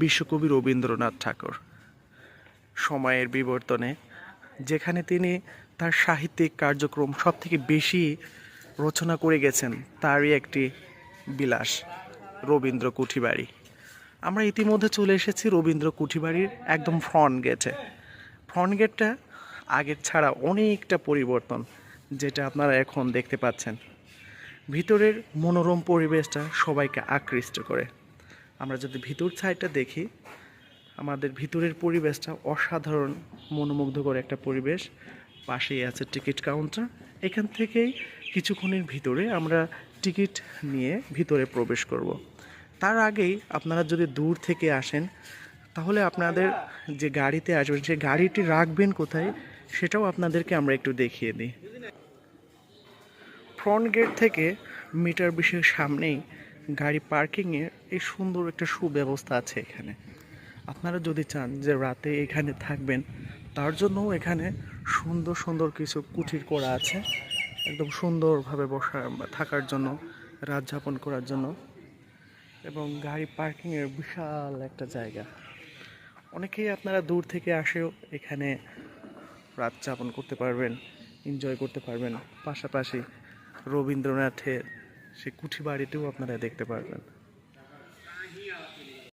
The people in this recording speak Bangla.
বিশ্বকবি রবীন্দ্রনাথ ঠাকুর। সময়ের বিবর্তনে যেখানে তিনি তার সাহিত্যিক কার্যক্রম সবথেকে বেশি রচনা করে গেছেন, তারই একটি বিলাস রবীন্দ্র কুঠিবাড়ি। আমরা ইতিমধ্যে চলে এসেছি রবীন্দ্র কুঠিবাড়ির একদম ফ্রন্ট গেটে। ফ্রন্ট গেটটা আগের ছাড়া অনেকটা পরিবর্তন, যেটা আপনারা এখন দেখতে পাচ্ছেন। ভিতরের মনোরম পরিবেশটা সবাইকে আকৃষ্ট করে। আমরা যদি ভিতর সাইডটা দেখি, আমাদের ভিতরের পরিবেশটা অসাধারণ মনোমুগ্ধকর একটা পরিবেশ। পাশেই আছে টিকিট কাউন্টার। এখান থেকেই কিছুক্ষণের ভিতরে আমরা টিকিট নিয়ে ভিতরে প্রবেশ করব। তার আগেই আপনারা যদি দূর থেকে আসেন, তাহলে আপনাদের যে গাড়িতে আসবেন সেই গাড়িটি রাখবেন কোথায় সেটাও আপনাদেরকে আমরা একটু দেখিয়ে দিই। ফ্রন্ট গেট থেকে মিটার বিশের সামনেই গাড়ি পার্কিংয়ের এই সুন্দর একটা সুব্যবস্থা আছে এখানে। আপনারা যদি চান যে রাতে এখানে থাকবেন, তার জন্যও এখানে সুন্দর সুন্দর কিছু কুঠির করা আছে, একদম সুন্দরভাবে থাকার জন্য, রাত যাপন করার জন্য। এবং গাড়ি পার্কিংয়ের বিশাল একটা জায়গা। অনেকেই আপনারা দূর থেকে আসেও এখানে রাত যাপন করতে পারবেন, এনজয় করতে পারবেন। পাশাপাশি রবীন্দ্রনাথের সেই কুঠি বাড়িটিও আপনারা দেখতে পারবেন।